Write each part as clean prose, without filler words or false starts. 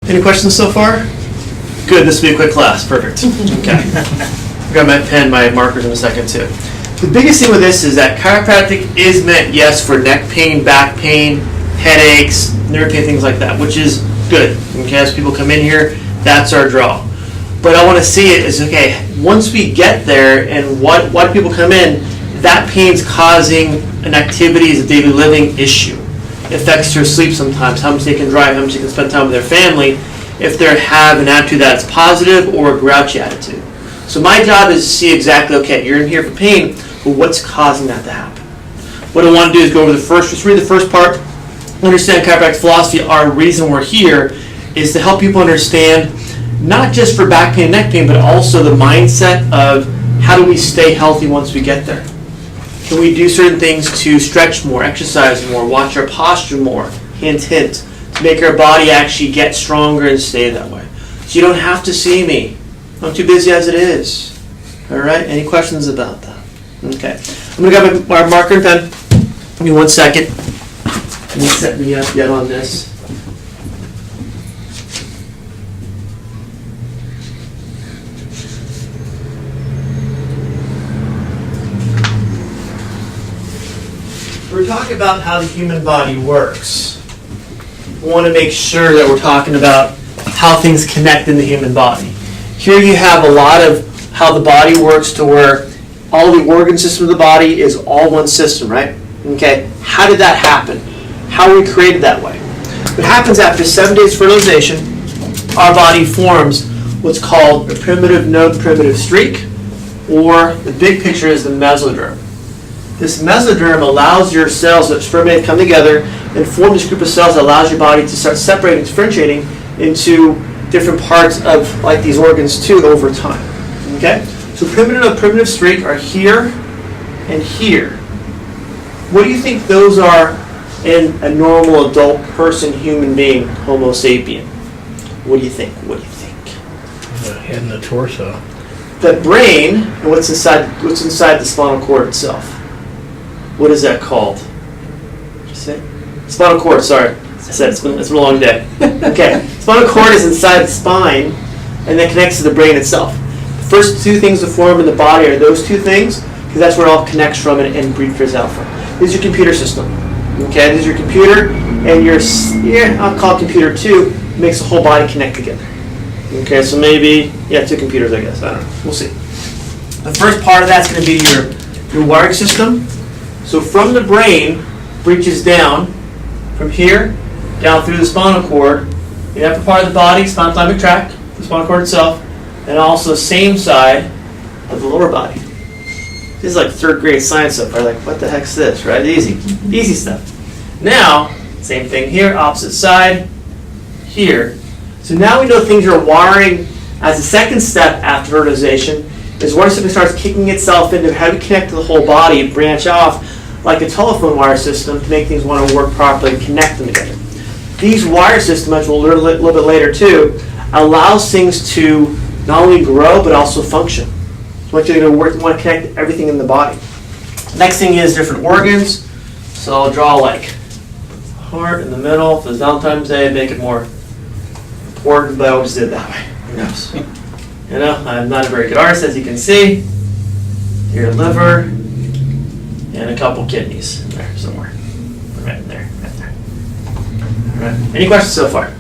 Any questions so far? Good, this will be a quick class. Perfect. Okay. I've got my pen, my markers in a second too. The biggest thing with this is that chiropractic is meant, yes, for neck pain, back pain, headaches, nerve pain, things like that, which is good. Okay, as people come in here, that's our draw. But I want to see it as, okay, once we get there and why do people come in, that pain's causing an activity as a daily living issue. It affects their sleep sometimes, how much they can drive, how much they can spend time with their family, if they have an attitude that's positive or a grouchy attitude. So my job is to see exactly, okay, you're in here for pain, but what's causing that to happen? What I want to do is go over just read the first part, understand chiropractic philosophy. Our reason we're here is to help people understand, not just for back pain and neck pain, but also the mindset of how do we stay healthy once we get there. Can we do certain things to stretch more, exercise more, watch our posture more, hint, hint, to make our body actually get stronger and stay that way. So you don't have to see me. I'm too busy as it is. All right, any questions about that? Okay, I'm going to grab my marker and pen. Give me 1 second. Let me set me up yet on this. We're talking about how the human body works. We want to make sure that we're talking about how things connect in the human body. Here you have a lot of how the body works to where all the organ system of the body is all one system, right? Okay, how did that happen? How were we created that way? What happens after 7 days fertilization, our body forms what's called a primitive node primitive streak, or the big picture is the mesoderm. This mesoderm allows your cells that spermate come together and form this group of cells that allows your body to start separating, differentiating into different parts of like these organs too over time. Okay? So primitive and primitive streak are here and here. What do you think those are in a normal adult person, human being, Homo sapien? What do you think? What do you think? The head and the torso. The brain and what's inside the spinal cord itself. What is that called? What did you say? Spinal cord, sorry. I said it's been a long day. Okay. Spinal cord is inside the spine and then connects to the brain itself. The first two things to form in the body are those two things, because that's where it all connects from and breeds out from. This is your computer system. Okay, this is your computer, and I'll call it computer 2, makes the whole body connect together. Okay, so maybe, 2 computers, I guess. I don't know. We'll see. The first part of that's going to be your wiring system. So from the brain, reaches down, from here, down through the spinal cord, the upper part of the body, spinal thalamic tract, the spinal cord itself, and also same side of the lower body. This is like 3rd grade science stuff. We're like, what the heck's this, right? Easy stuff. Now, same thing here, opposite side, here. So now we know things are wiring as a second step after fertilization, is wire system starts kicking itself into how to connect to the whole body and branch off like a telephone wire system to make things want to work properly and connect them together. These wire systems, which we'll learn a little bit later too, allows things to not only grow but also function. So what you're going to work, you want to connect everything in the body. Next thing is different organs. So I'll draw like heart in the middle. If it's Valentine's Day, make it more important, but I always did it that way. Who knows? You know, I'm not a very good artist, as you can see. Your liver and a couple kidneys in there somewhere. Right in there, right there. All right. Any questions so far?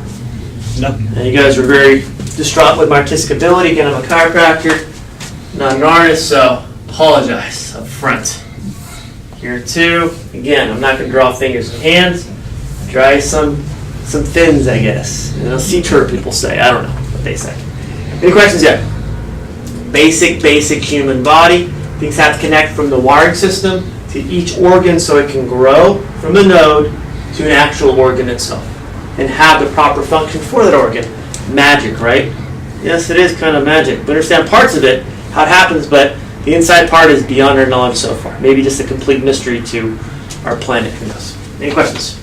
No. And you guys were very distraught with my artistic ability. Again, I'm a chiropractor, not an artist, so apologize up front. Here too. Again, I'm not going to draw fingers and hands. Draw some fins, I guess. You know, sea turtle people say. I don't know what they say. Any questions yet? Basic human body. Things have to connect from the wiring system to each organ so it can grow from the node to an actual organ itself and have the proper function for that organ. Magic, right? Yes, it is kind of magic. We understand parts of it, how it happens, but the inside part is beyond our knowledge so far. Maybe just a complete mystery to our planet. Who knows? Any questions?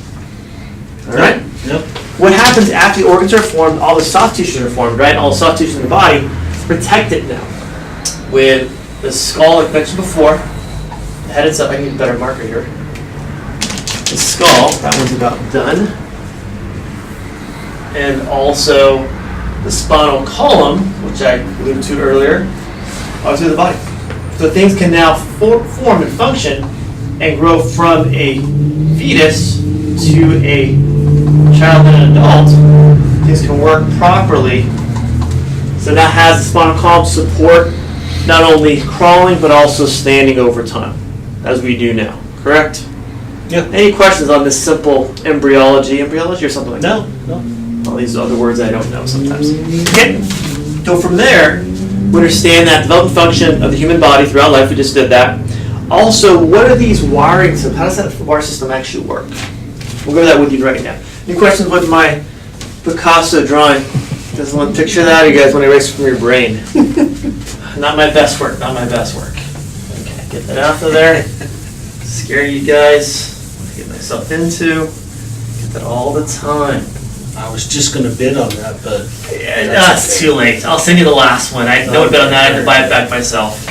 All right? Nope. What happens after the organs are formed, all the soft tissues are formed, right? All the soft tissues in the body, protect it now. With the skull, like I mentioned before, the head itself, I need a better marker here. The skull, that one's about done. and also the spinal column, which I alluded to earlier, all through the body. So things can now form and function and grow from a fetus to a child and an adult. Things can work properly. So that has the spinal column support not only crawling but also standing over time, as we do now. Correct? Yeah. Any questions on this simple embryology or something like that? No. All these other words I don't know sometimes. Okay. So from there, we understand that development function of the human body throughout life. We just did that. Also, what are these wiring systems? How does that wire system actually work? We'll go over that with you right now. Any questions with my Picasso drawing? Does someone picture that, or you guys want to erase it from your brain? Not my best work. Okay, get that out of there. Scare you guys. Get myself into. Get that all the time. I was just going to bid on that, but It's too late. I'll send you the last one. I know a bit on that. I had to buy it back myself.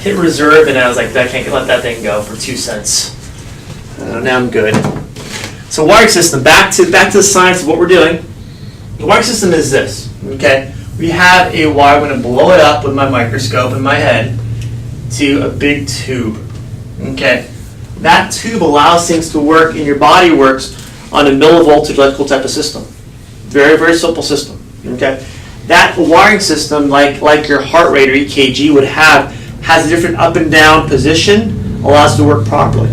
Hit reserve, and I was like, I can't let that thing go for 2 cents. Now I'm good. So wiring system. Back to the science of what we're doing. The wiring system is this. Okay, we have a wire. I'm going to blow it up with my microscope in my head to a big tube. Okay, that tube allows things to work, and your body works on a millivoltage electrical type of system. Very, very simple system. Okay, that wiring system, like your heart rate or EKG would have, has a different up and down position, allows it to work properly.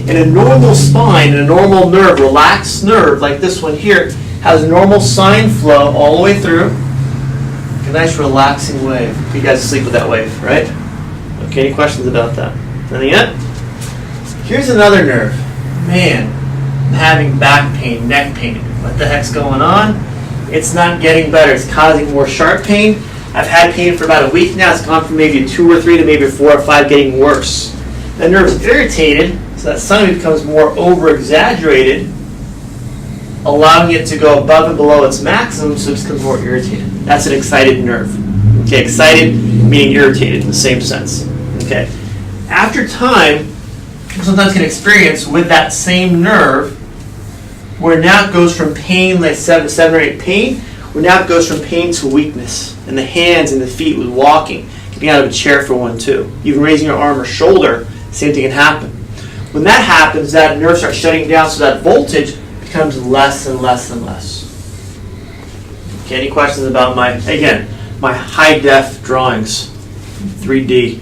In a normal spine, in a normal nerve, relaxed nerve like this one here, has a normal sine flow all the way through. A nice relaxing wave. You guys sleep with that wave, right? Okay, any questions about that? Nothing yet? Here's another nerve. Man, I'm having back pain, neck pain. What the heck's going on? It's not getting better. It's causing more sharp pain. I've had pain for about a week now. It's gone from maybe a 2 or 3 to maybe a 4 or 5, getting worse. The nerve's irritated, so that suddenly becomes more over-exaggerated, allowing it to go above and below its maximum, so it becomes more irritated. That's an excited nerve. Okay, excited meaning irritated in the same sense. Okay. After time, people sometimes can experience with that same nerve, where now it goes from pain, like 7 or 8 pain, where now it goes from pain to weakness in the hands and the feet with walking, getting out of a chair for 1, 2, even raising your arm or shoulder, same thing can happen. When that happens, that nerve starts shutting down, so that voltage becomes less and less and less. Okay, any questions about my high-def drawings, 3D?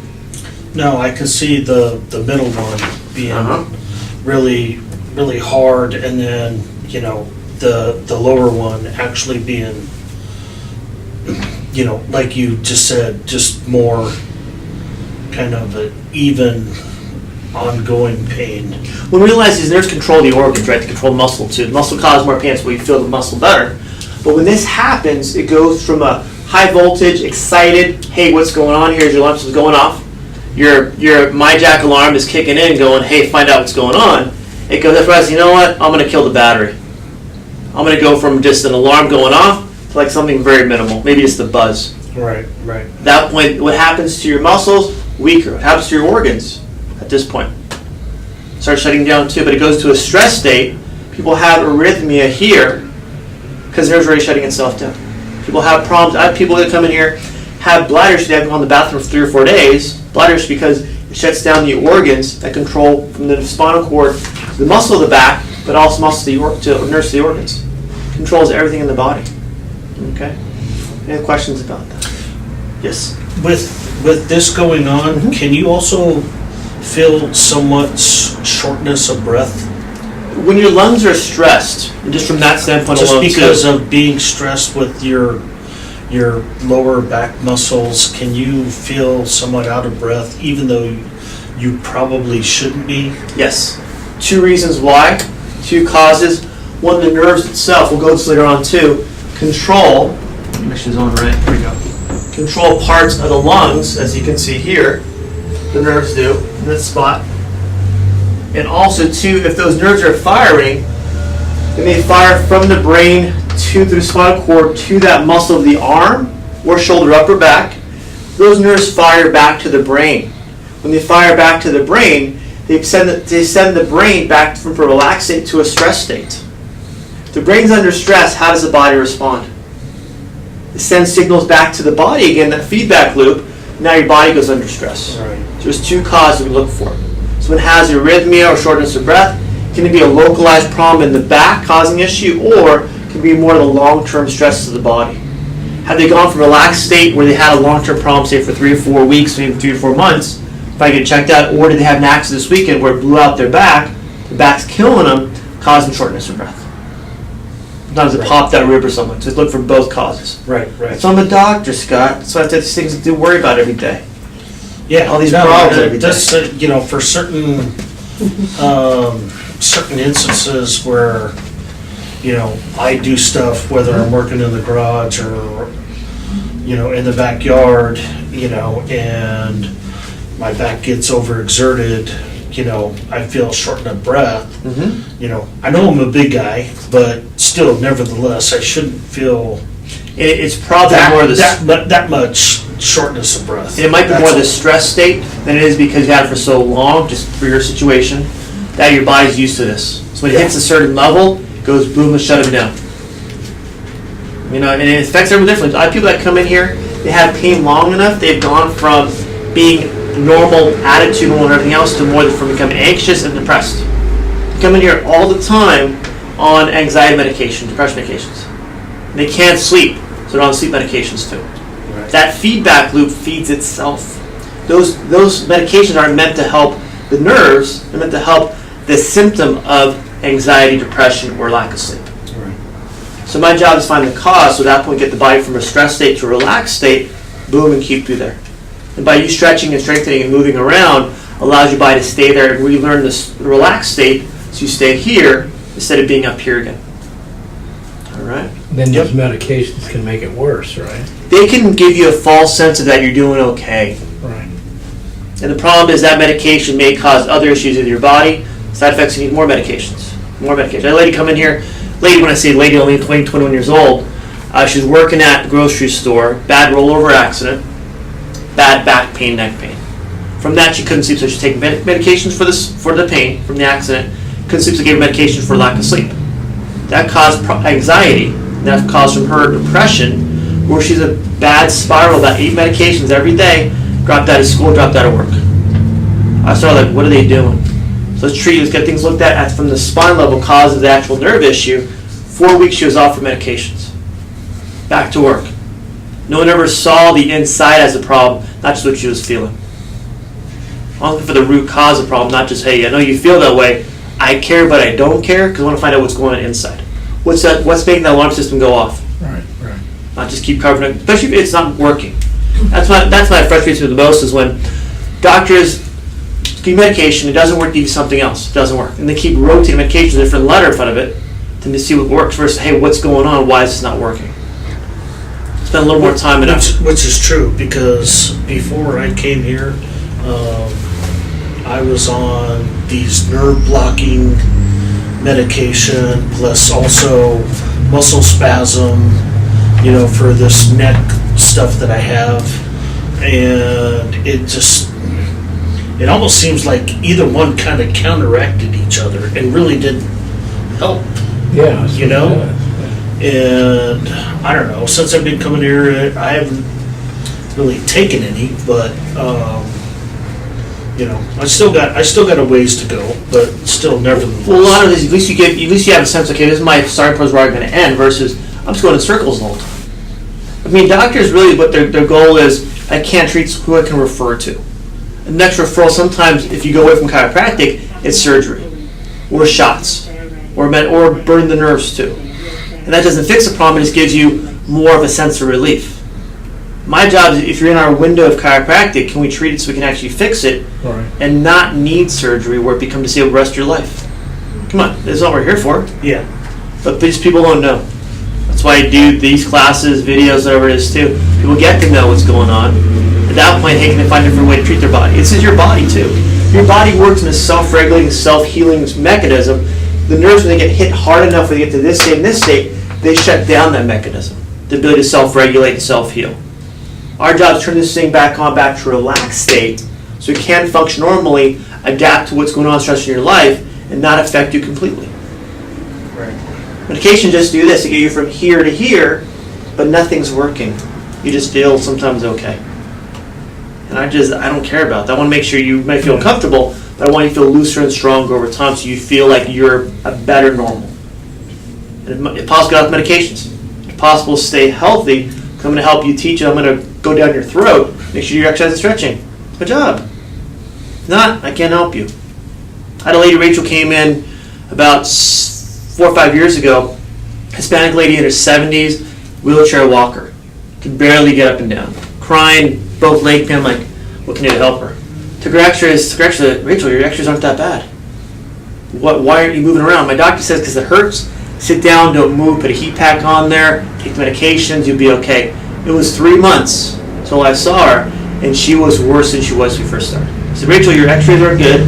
no, I can see the middle one being really, really hard, and then the lower one actually being, like you just said, just more kind of an even ongoing pain. When we realize these nerves control the organs, right? They control muscle too. The muscle causes more pain, so we feel the muscle better. But when this happens, it goes from a high voltage, excited, hey, what's going on? Here's your alarm system going off. Your MyJack alarm is kicking in, going, hey, find out what's going on. It goes, you know what? I'm going to kill the battery. I'm going to go from just an alarm going off to like something very minimal, maybe just a buzz. Right. At that point, what happens to your muscles? Weaker. What happens to your organs at this point? Starts shutting down too, but it goes to a stress state. People have arrhythmia here because the nerve's already shutting itself down. People have problems. I have people that come in here, have bladder issues. They haven't gone to the bathroom for 3 or 4 days. Bladder issues because it shuts down the organs that control from the spinal cord to the muscle of the back, but also muscle to nerves to the organs. Controls everything in the body. Okay. Any questions about that? Yes. With this going on, can you also feel somewhat shortness of breath? When your lungs are stressed, and just from that standpoint Just alone, because of being stressed with your lower back muscles, can you feel somewhat out of breath, even though you probably shouldn't be? Yes. 2 reasons why. 2 causes. One, the nerves itself, we'll go to this later on too, control, let me make sure it's on right, here we go. Control parts of the lungs, as you can see here, the nerves do, in this spot. And also 2, if those nerves are firing, they may fire from the brain to the spinal cord to that muscle of the arm or shoulder, upper back. Those nerves fire back to the brain. When they fire back to the brain, they send the brain back from a relaxed state to a stress state. The brain's under stress, how does the body respond? It sends signals back to the body again, that feedback loop. Now your body goes under stress. Right. So there's two causes we look for. So when it has arrhythmia or shortness of breath, can it be a localized problem in the back causing issue, or can it be more of the long-term stresses of the body? Have they gone from a relaxed state where they had a long-term problem, say for 3 or 4 weeks, maybe 3 or 4 months, if I get checked out, or did they have an accident this weekend where it blew out their back, the back's killing them, causing shortness of breath? Sometimes it popped out a rib or something. So look for both causes. Right. So I'm a doctor, Scott. So I have these things to worry about every day. Yeah, All these problems every day. that's, for certain certain instances where, I do stuff, whether I'm working in the garage or, in the backyard, and my back gets overexerted, I feel short of breath. I know I'm a big guy, but still, nevertheless, I shouldn't feel It's probably more the that much shortness of breath. it might be more the stress state than it is because you had it for so long, just for your situation, that your body's used to this. So when it hits a certain level, it goes boom and shut it down. And it affects everyone differently. I have people that come in here, they have pain long enough, they've gone from being normal, attitudinal and everything else to more from becoming anxious and depressed. They come in here all the time on anxiety medication, depression medications. They can't sleep, so they're on sleep medications too. Right. That feedback loop feeds itself. Those medications aren't meant to help the nerves, they're meant to help the symptom of anxiety, depression, or lack of sleep. Right. So my job is to find the cause, so at that point get the body from a stress state to a relaxed state, boom, and keep you there. And by you stretching and strengthening and moving around, allows your body to stay there and relearn this relaxed state, so you stay here instead of being up here again. All right? Then those medications can make it worse, right? They can give you a false sense of that you're doing okay. Right. And the problem is that medication may cause other issues with your body. Side effects, you need more medications. More medication. I had a lady come in here, when I say lady, only 20, 21 years old. She was working at the grocery store, bad rollover accident, bad back pain, neck pain. From that, she couldn't sleep, so she taking medications for the pain from the accident. Couldn't sleep, so gave her medication for lack of sleep. That caused anxiety. That caused from her depression, where she's a bad spiral, about 8 medications every day, dropped out of school, dropped out of work. I started like, what are they doing? So let's get things looked at from the spine level, cause of the actual nerve issue. 4 weeks she was off for medications. Back to work. No one ever saw the inside as a problem, not just what she was feeling. I'm looking for the root cause of the problem, not just, hey, I know you feel that way. I care, but I don't care, because I want to find out what's going on inside. What's making that alarm system go off? Right. Not just keep covering it, especially if it's not working. That's what frustrates me the most, is when doctors give you medication, it doesn't work, give you something else, it doesn't work. And they keep rotating medication with a different letter in front of it to see what works versus, hey, what's going on, why is this not working? Spend a little more time in it. Which is true, because before I came here, I was on these nerve blocking medication, plus also muscle spasm, for this neck stuff that I have. And it almost seems like either one kind of counteracted each other and really didn't help. Yeah. And I don't know, since I've been coming here, I haven't really taken any, but I still got a ways to go, but still, nevertheless. Well, a lot of this, at least you have a sense, okay, this is my starting point, where I'm going to end, versus I'm just going in circles the whole time. I mean, doctors really, what their goal is, I can't treat who I can refer to. The next referral, sometimes if you go away from chiropractic, it's surgery, or shots, or burn the nerves too. And that doesn't fix the problem, it just gives you more of a sense of relief. My job is, if you're in our window of chiropractic, can we treat it so we can actually fix it, Right. and not need surgery where it becomes disabled the rest of your life? Come on, this is what we're here for. Yeah. But these people don't know. That's why I do these classes, videos, whatever it is too. People get to know what's going on. At that point, hey, can they find a different way to treat their body? This is your body too. Your body works in a self-regulating, self-healing mechanism. The nerves, when they get hit hard enough, when they get to this state and this state, they shut down that mechanism. The ability to self-regulate and self-heal. Our job is to turn this thing back to a relaxed state, so it can function normally, adapt to what's going on, stress in your life, and not affect you completely. Right. Medication just do this to get you from here to here, but nothing's working. You just feel sometimes okay. And I don't care about that. I want to make sure you may feel comfortable, but I want you to feel looser and stronger over time so you feel like you're a better normal. And if possible, get off medications. If possible, stay healthy. I'm going to help you teach you. I'm going to go down your throat. Make sure you're exercising and stretching. Good job. If not, I can't help you. I had a lady, Rachel, came in about 4 or 5 years ago. Hispanic lady in her 70s, wheelchair walker. Could barely get up and down. Crying, both leg pain. I'm like, what can I do to help her? Took her x-rays. Rachel, your x-rays aren't that bad. Why aren't you moving around? My doctor says because it hurts. Sit down, don't move, put a heat pack on there, take medications, you'll be okay. It was 3 months until I saw her, and she was worse than she was when we first started. I said, Rachel, your x-rays are good.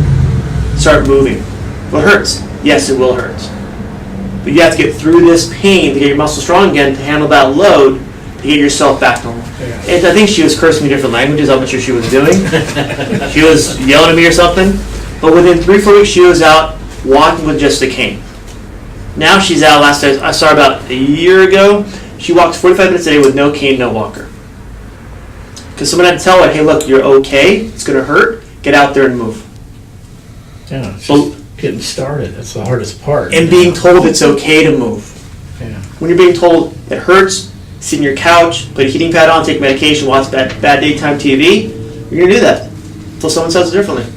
Start moving. Well, it hurts. Yes, it will hurt. But you have to get through this pain to get your muscles strong again to handle that load to get yourself back normal. Yeah. And I think she was cursing me different languages. I'm not sure she was doing. She was yelling at me or something. But within 3 or 4 weeks, she was out walking with just a cane. Now she's out. Last time I saw her about a year ago. She walks 45 minutes a day with no cane, no walker. Because someone had to tell her, hey, look, you're okay. It's going to hurt. Get out there and move. Yeah, it's just getting started. That's the hardest part. And being told it's okay to move. Yeah. When you're being told it hurts, sit on your couch, put a heating pad on, take medication, watch bad daytime TV, you're going to do that until someone says it differently.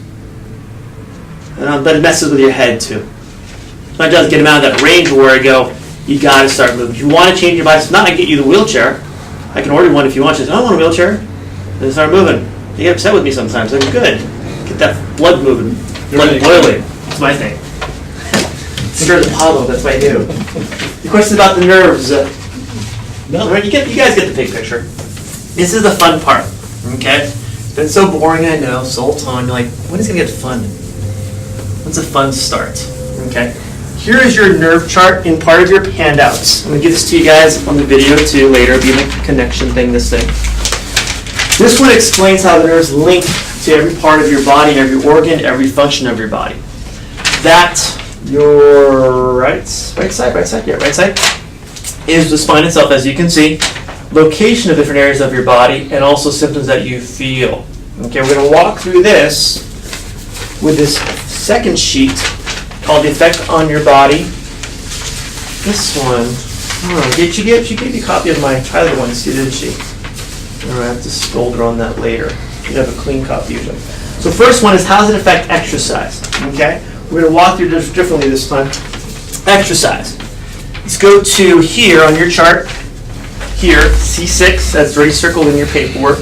But it messes with your head too. My job is to get them out of that range where I go, you got to start moving. If you want to change your body, it's not I get you the wheelchair. I can order one if you want. She says, I don't want a wheelchair. Then start moving. They get upset with me sometimes. I'm good. Get that blood moving. Blood boiling. That's my thing. Stir the Apollo, that's what I do. The question about the nerves. No. All right, you guys get the big picture. This is the fun part. Okay? It's been so boring, I know, so time. You're like, when is it going to get fun? When's the fun start? Okay? Here is your nerve chart in part of your handouts. I'm going to give this to you guys on the video too later. It'll be a connection thing, this thing. This one explains how the nerves link to every part of your body, every organ, every function of your body. That, your right side, is the spine itself, as you can see. Location of different areas of your body, and also symptoms that you feel. Okay, we're going to walk through this with this second sheet called the effect on your body. This one, she gave you a copy of my Tyler one, didn't she? Or I have to scold her on that later. You have a clean copy usually. So first one is how does it affect exercise? Okay, we're going to walk through this differently this time. Exercise. Let's go to here on your chart. Here, C6. That's already circled in your paperwork.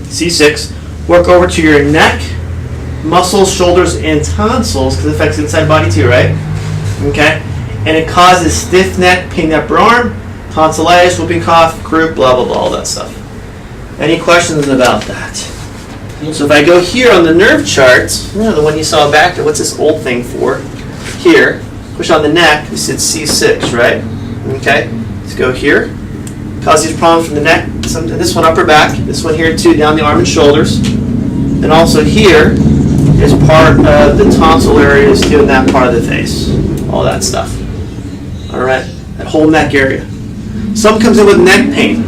C6. Work over to your neck, muscles, shoulders, and tonsils, because it affects the inside body too, right? Okay? And it causes stiff neck, pain in the upper arm, tonsillitis, whooping cough, croup, blah, blah, blah, all that stuff. Any questions about that? So if I go here on the nerve chart, the one you saw back there, what's this old thing for? Here, push on the neck, it's C6, right? Okay? Let's go here. Cause these problems from the neck, this one upper back, this one here too, down the arm and shoulders. And also here is part of the tonsil areas too, in that part of the face. All that stuff. Alright, that whole neck area. Some comes in with neck pain.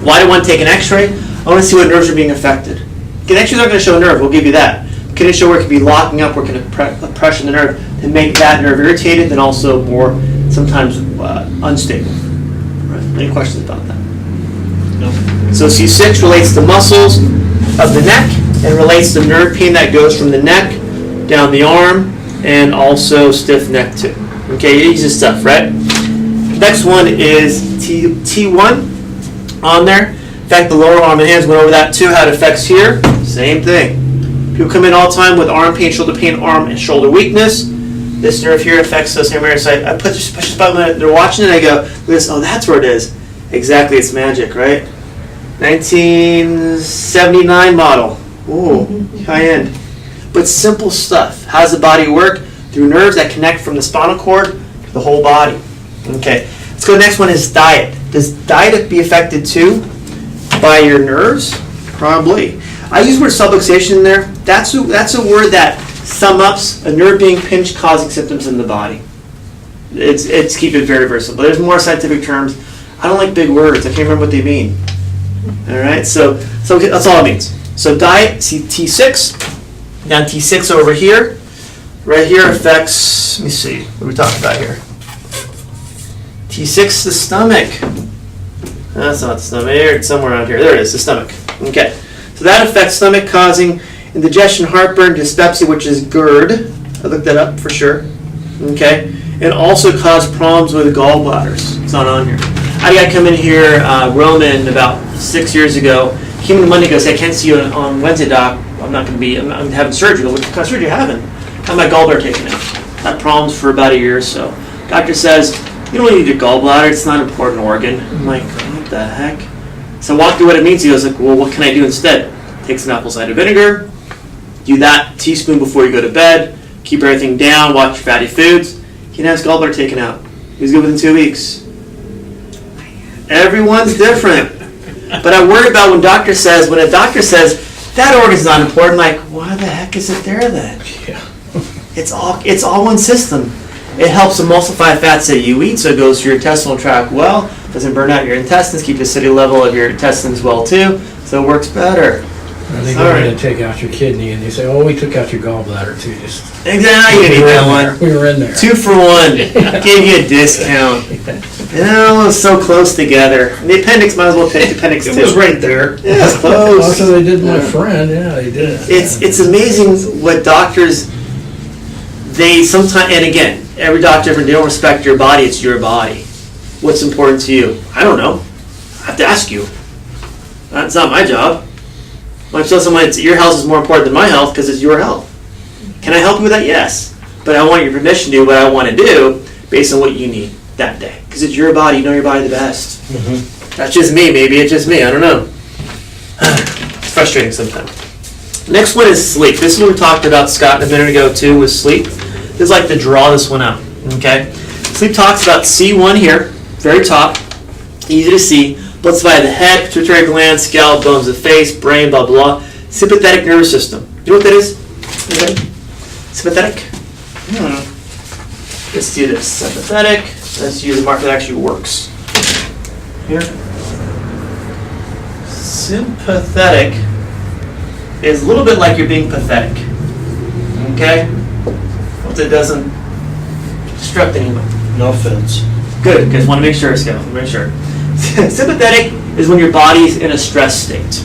Why do I want to take an x-ray? I want to see what nerves are being affected. Okay, the x-rays aren't going to show a nerve, we'll give you that. Can it show where it could be locking up, where it can pressure the nerve to make that nerve irritated, and also more sometimes unstable. Right. Any questions about that? No. So C6 relates to muscles of the neck and relates to nerve pain that goes from the neck down the arm and also stiff neck too. Okay, easy stuff, right? Next one is T1 on there. In fact, the lower arm and hands went over that too, how it affects here. Same thing. People come in all the time with arm pain, shoulder pain, arm and shoulder weakness. This nerve here affects those same areas. So I push the spot when they're watching it, I go, look at this, oh, that's where it is. Exactly, it's magic, right? 1979 model. Ooh, high end. But simple stuff. How does the body work? Through nerves that connect from the spinal cord to the whole body. Okay, let's go. Next one is diet. Does diet be affected too by your nerves? Probably. I use the word subluxation in there. That's a word that sum ups a nerve being pinched causing symptoms in the body. It's keep it very, very simple. There's more scientific terms. I don't like big words. I can't remember what they mean. All right, so that's all it means. So diet, see T6. Now T6 over here, right here affects, let me see, what are we talking about here? T6, the stomach. That's not the stomach, it's somewhere around here. There it is, the stomach. Okay, so that affects stomach, causing indigestion, heartburn, dyspepsia, which is GERD. I looked that up for sure. Okay, and also cause problems with gallbladders. It's not on here. I had a guy come in here, Roman, about 6 years ago. Came in Monday, goes, hey, I can't see you on Wednesday, doc. I'm having surgery. What kind of surgery are you having? I have my gallbladder taken out. Had problems for about a year or so. Doctor says, you don't need your gallbladder. It's not an important organ. I'm like, what the heck? So I walked through what it means. He goes, like, well, what can I do instead? Take some apple cider vinegar. Do that teaspoon before you go to bed. Keep everything down. Watch your fatty foods. He didn't have his gallbladder taken out. He was good within 2 weeks. Everyone's different. But I worry about when a doctor says, that organ's not important, like, why the heck is it there then? Yeah. It's all one system. It helps emulsify fats that you eat, so it goes through your intestinal tract well, doesn't burn out your intestines, keep the acidity level of your intestines well too, so it works better. I think they're going to take out your kidney, and they say, "Oh, we took out your gallbladder too." Just exactly, you need that one. We were in there. 2 for 1. Gave you a discount. It's so close together. The appendix might as well take appendix 2. It was right there. Yeah, it's close. Also, they did my friend. Yeah, they did. It's amazing what doctors. They sometimes, and again, every doctor, they don't respect your body. It's your body. What's important to you? I don't know. I have to ask you. That's not my job. When I tell someone your health is more important than my health because it's your health. Can I help you with that? Yes. But I want your permission to do what I want to do based on what you need that day. Because it's your body. You know your body the best. Mm-hmm. That's just me. Maybe it's just me. I don't know. It's frustrating sometimes. Next one is sleep. This is what we talked about, Scott, a minute ago too, was sleep. This is like to draw this one out. Okay? Sleep talks about C1 here, very top, easy to see. Blood supply of the head, pituitary gland, scalp, bones of the face, brain, blah, blah, blah. Sympathetic nervous system. You know what that is? Okay. Sympathetic? Let's do this. Sympathetic. Let's use a mark that actually works. Here. Sympathetic is a little bit like you're being pathetic. Okay? Hope that doesn't disrupt anyone. No offense. Good, because I want to make sure, Scott. Make sure. Sympathetic is when your body's in a stress state.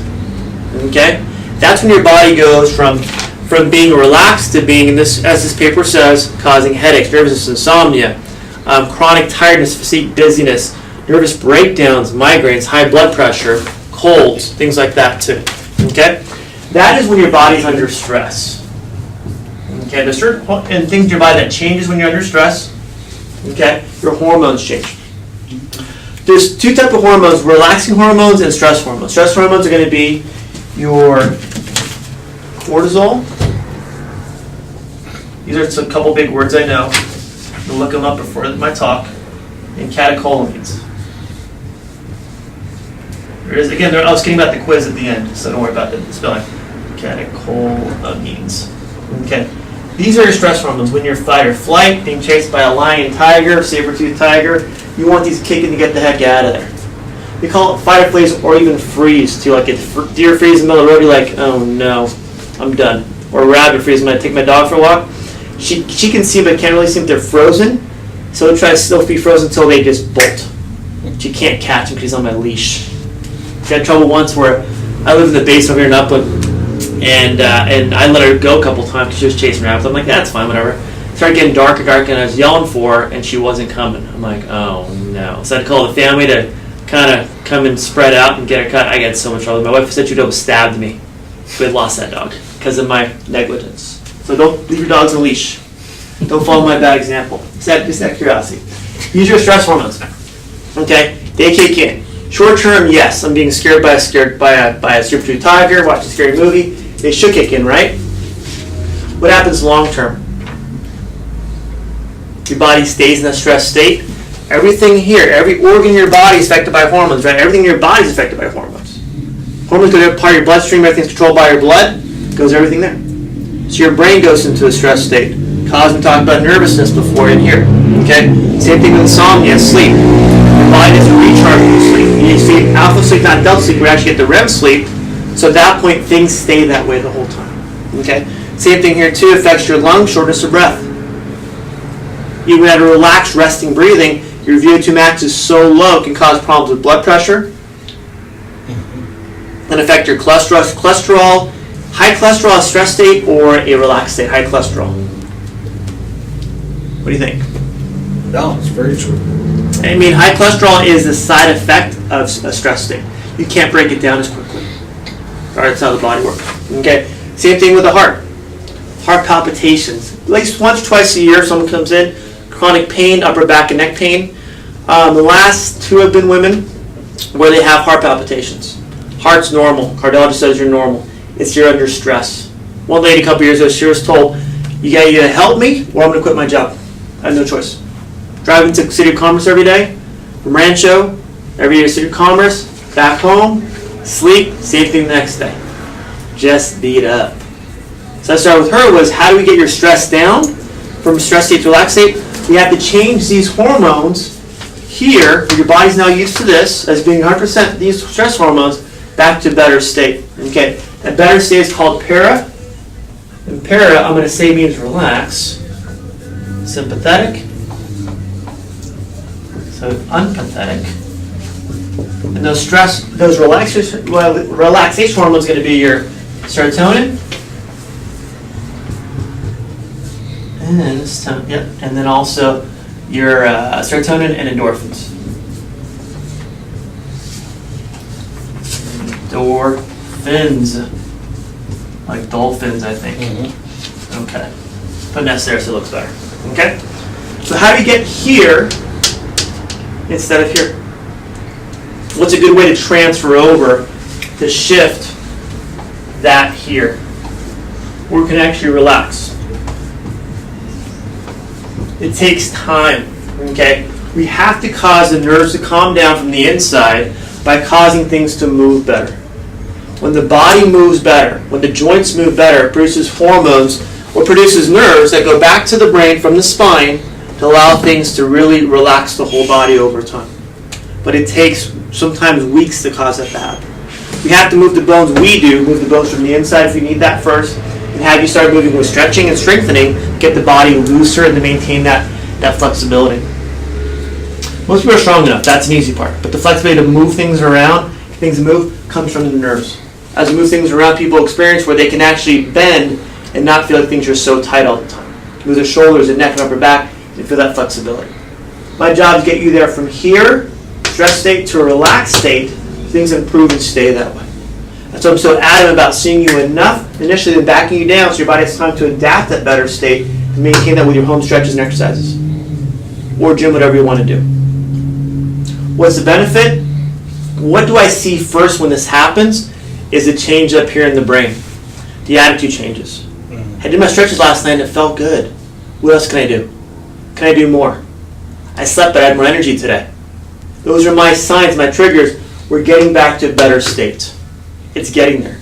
Okay? That's when your body goes from being relaxed to being, in this, as this paper says, causing headaches, nervousness, insomnia, chronic tiredness, fatigue, dizziness, nervous breakdowns, migraines, high blood pressure, colds, things like that too. Okay? That is when your body's under stress. Okay? There's certain things in your body that changes when you're under stress. Okay? Your hormones change. There's 2 types of hormones, relaxing hormones and stress hormones. Stress hormones are going to be your cortisol. These are a couple big words I know. I'll look them up before my talk. And catecholamines. There it is. Again, I was kidding about the quiz at the end, so don't worry about the spelling. Catecholamines. Okay. These are your stress hormones. When you're fight or flight, being chased by a lion, tiger, saber-toothed tiger, you want these kicking to get the heck out of there. They call it fight or flight or even freeze too. Like if deer freeze in the middle of the road, you're like, oh no, I'm done. Or a rabbit freeze when I take my dog for a walk. She can see but can't really see if they're frozen. So it'll try to still be frozen until they just bolt. She can't catch him because he's on my leash. I had trouble once where I lived in the basement here in Upland, and I let her go a couple times because she was chasing rabbits. I'm like, that's fine, whatever. It started getting darker, and I was yelling for her, and she wasn't coming. I'm like, oh no. So I had to call the family to kind of come and spread out and get her cut. I got so much trouble. My wife said she'd have stabbed me. We had lost that dog because of my negligence. So don't leave your dogs on a leash. Don't follow my bad example. Just out of curiosity. Use your stress hormones. Okay? They kick in. Short term, yes, I'm being scared by a saber-toothed tiger, watching a scary movie. They should kick in, right? What happens long term? Your body stays in a stress state. Everything here, every organ in your body is affected by hormones, right? Everything in your body is affected by hormones. Hormones go to part of your bloodstream, everything's controlled by your blood, goes everything there. So your brain goes into a stress state, We talked about nervousness before in here. Okay? Same thing with insomnia, sleep. Your body doesn't recharge when you sleep. You see alpha sleep, not delta sleep, we actually get the REM sleep. So at that point, things stay that way the whole time. Okay? Same thing here too, affects your lungs, shortness of breath. Even at a relaxed, resting breathing, your VO2 max is so low it can cause problems with blood pressure. Can affect your cholesterol. High cholesterol, a stress state, or a relaxed state, high cholesterol. What do you think? No, it's very true. I mean, high cholesterol is the side effect of a stress state. You can't break it down as quickly. All right, that's how the body works. Okay. Same thing with the heart. Heart palpitations. At least once or twice a year, someone comes in, chronic pain, upper back and neck pain. The last two have been women where they have heart palpitations. Heart's normal. Cardiologist says you're normal. It's you're under stress. One lady a couple years ago, she was told, you gotta either help me or I'm gonna quit my job. I have no choice. Driving to City of Commerce every day, from Rancho, every day to City of Commerce, back home, sleep, same thing the next day. Just beat up. So I started with her was, how do we get your stress down from stress state to relaxed state? We have to change these hormones here, where your body's now used to this, as being 100% these stress hormones, back to a better state. Okay, that better state is called para. And para, I'm going to say means relax. Sympathetic. So unpathetic. And those relaxation hormones are going to be your serotonin. And then also your serotonin and endorphins. Endorphins, like dolphins, I think. Mm-hmm. Okay, put S there so it looks better. Okay, so how do you get here instead of here? What's a good way to transfer over to shift that here? Where can actually relax? It takes time, okay? We have to cause the nerves to calm down from the inside by causing things to move better. When the body moves better, when the joints move better, it produces hormones or produces nerves that go back to the brain from the spine to allow things to really relax the whole body over time. But it takes sometimes weeks to cause that to happen. We have to move the bones. We do move the bones from the inside if we need that first, and have you start moving with stretching and strengthening, get the body looser and to maintain that flexibility. Most people are strong enough. That's an easy part. But the flexibility to move things around, things move, comes from the nerves. As we move things around, people experience where they can actually bend and not feel like things are so tight all the time. Move their shoulders and neck and upper back and feel that flexibility. My job is to get you there from here, stress state, to a relaxed state. Things improve and stay that way. That's why I'm so adamant about seeing you enough initially, then backing you down so your body has time to adapt that better state to maintain that with your home stretches and exercises. Or gym, whatever you want to do. What's the benefit? What do I see first when this happens is a change up here in the brain. The attitude changes. I did my stretches last night and it felt good. What else can I do? Can I do more? I slept but I had more energy today. Those are my signs, my triggers. We're getting back to a better state. It's getting there.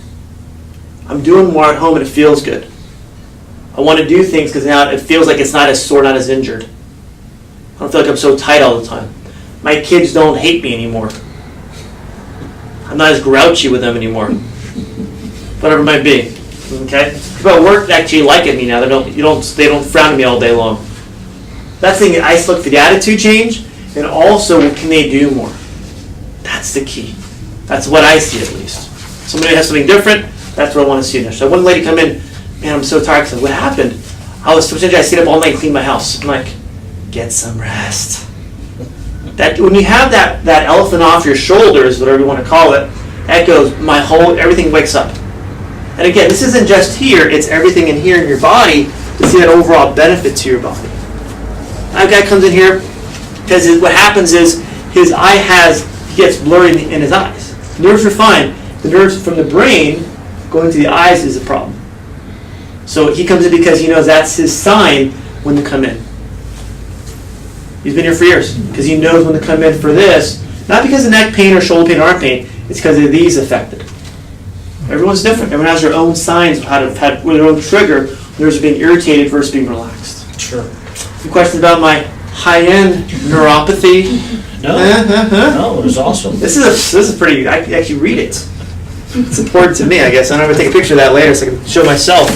I'm doing more at home and it feels good. I want to do things because now it feels like it's not as sore, not as injured. I don't feel like I'm so tight all the time. My kids don't hate me anymore. I'm not as grouchy with them anymore. Whatever it might be. Okay? People at work actually like me now. They don't frown at me all day long. That's the thing. I look for the attitude change, and also can they do more? That's the key. That's what I see at least. Somebody has something different. That's what I want to see there. So one lady come in, man, I'm so tired. I said, what happened? I stayed up all night and cleaned my house. I'm like, get some rest. That when you have that elephant off your shoulders, whatever you want to call it, that goes everything wakes up. And again, this isn't just here; it's everything in here in your body to see that overall benefit to your body. That guy comes in here because what happens is his eye gets blurry in his eyes. The nerves are fine. The nerves from the brain going to the eyes is a problem. So he comes in because he knows that's his sign when to come in. He's been here for years because he knows when to come in for this, not because of neck pain or shoulder pain or arm pain, it's because of these affected. Everyone's different. Everyone has their own signs of with their own trigger, nerves are being irritated versus being relaxed. Sure. Any questions about my high-end neuropathy? No, no, it was awesome. This is pretty. I can actually read it. It's important to me, I guess. I'm gonna take a picture of that later so I can show myself.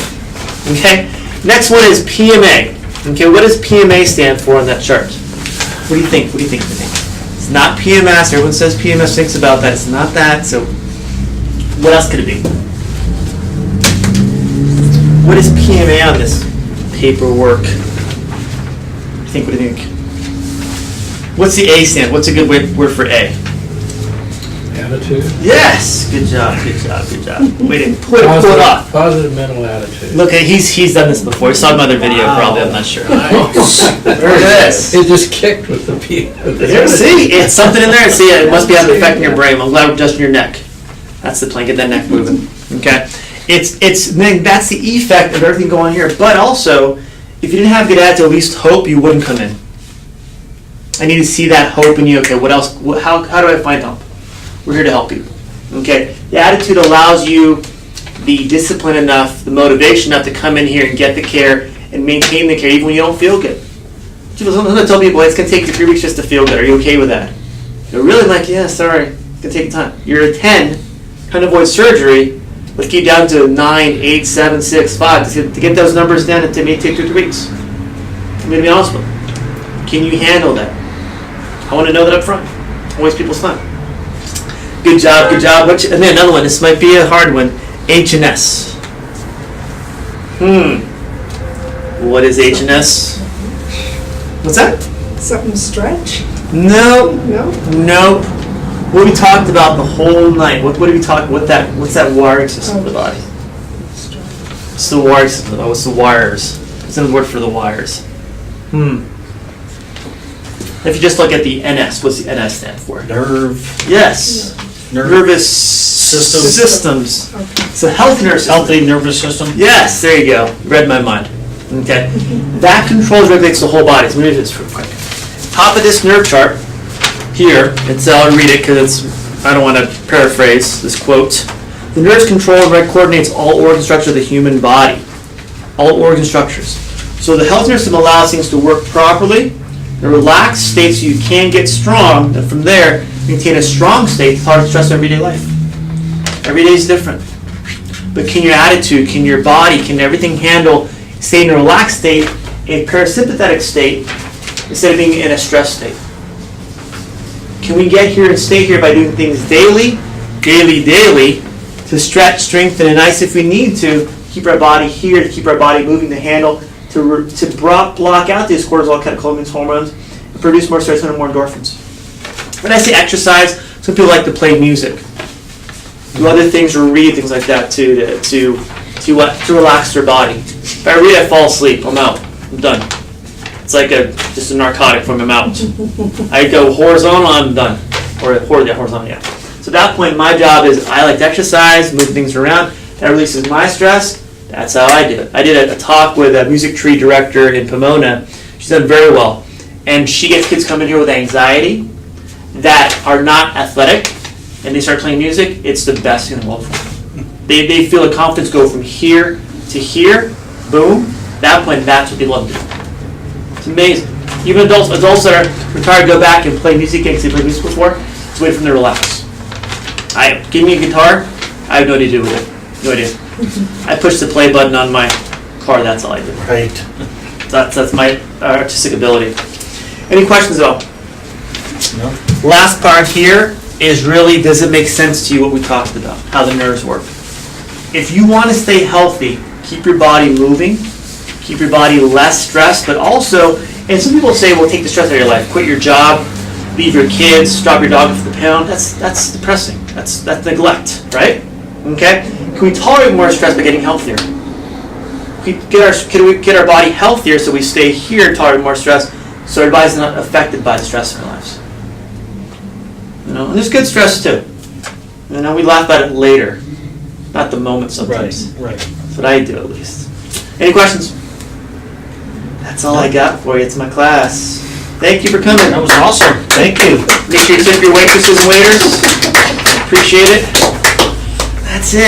Okay. Next one is PMA. Okay, what does PMA stand for on that chart? What do you think? What do you think? It's not PMS. Everyone says PMS thinks about that. It's not that. So, what else could it be? What is PMA on this paperwork? What do you think? What's the A stand? What's a good word for A? Attitude. Yes. Good job. Good job. Good job. Wait, pull it off. Positive mental attitude. Look, he's done this before. He saw another video, probably. I'm not sure. There it is. It just kicked with the P. See, it's something in there. See, it must be having an effect in your brain. I'm glad we're adjusting your neck. That's the plan. Get that neck moving. Okay. That's the effect of everything going on here. But also, if you didn't have good attitude, at least hope, you wouldn't come in. I need to see that hope in you. Okay, what else? How do I find help? We're here to help you. Okay? The attitude allows you the discipline enough, the motivation enough to come in here and get the care and maintain the care even when you don't feel good. Sometimes I tell people, it's going to take you 3 weeks just to feel good. Are you okay with that? They're really like, yeah, sorry. It's going to take time. You're a 10, trying to avoid surgery. Let's keep down to 9, 8, 7, 6, 5. To get those numbers down, it may take 2 or 3 weeks. I'm going to be honest with you. Can you handle that? I want to know that up front. I waste people's time. Good job, good job. And then another one. This might be a hard one. H&S. What is H&S? What's that? Something stretch? No. No? Nope. What we talked about the whole night. What did we talk? What's that wiring system of the body? What's the wiring system? What's the wires? What's the word for the wires? If you just look at the NS, what's the NS stand for? Nerve. Yes. Nervous systems. Okay. So healthy nervous system. Healthy nervous system. Yes, there you go. You read my mind. Okay. That controls, regulates the whole body. So let me do this real quick. Top of this nerve chart here, I'll read it because I don't want to paraphrase this quote. The nerves control and coordinates all organ structure of the human body. All organ structures. So the healthy nervous system allows things to work properly. The relaxed state so you can get strong, and from there, maintain a strong state to tolerate stress in everyday life. Every day is different. But can your attitude, can your body, can everything handle, stay in a relaxed state, a parasympathetic state, instead of being in a stress state? Can we get here and stay here by doing things daily, to stretch, strengthen, and ice if we need to, keep our body here, to keep our body moving, to handle, to block out these cortisol, catecholamines, hormones, and produce more serotonin and more endorphins. When I say exercise, some people like to play music, do other things, or read things like that to relax their body. If I read, I fall asleep. I'm out. I'm done. It's like just a narcotic from my mouth. I go horizontal, I'm done. Horizontal, yeah. So at that point, my job is I like to exercise, move things around. That releases my stress. That's how I do it. I did a talk with a music tree director in Pomona. She's done very well. And she gets kids coming here with anxiety that are not athletic, and they start playing music. It's the best thing in the world for them. They feel the confidence go from here to here, boom. At that point, that's what they love to do. It's amazing. Even adults that are retired go back and play music gigs they played music before. It's a way for them to relax. Give me a guitar, I have no idea to do with it. No idea. I push the play button on my car, that's all I do. Right. That's my artistic ability. Any questions at all? No. Last part here is really, does it make sense to you what we talked about, how the nerves work? If you want to stay healthy, keep your body moving, keep your body less stressed, but also, and some people say, well, take the stress out of your life, quit your job, leave your kids, drop your dog off the pound. That's depressing. That's neglect, right? Okay? Can we tolerate more stress by getting healthier? Can we get our body healthier so we stay here, tolerate more stress, so our body's not affected by the stress in our lives? And there's good stress too. We laugh about it later, not the moment sometimes. Right. That's what I do at least. Any questions? That's all I got for you. It's my class. Thank you for coming. That was awesome. Thank you. Make sure you tip your waitresses and waiters. Appreciate it. That's it.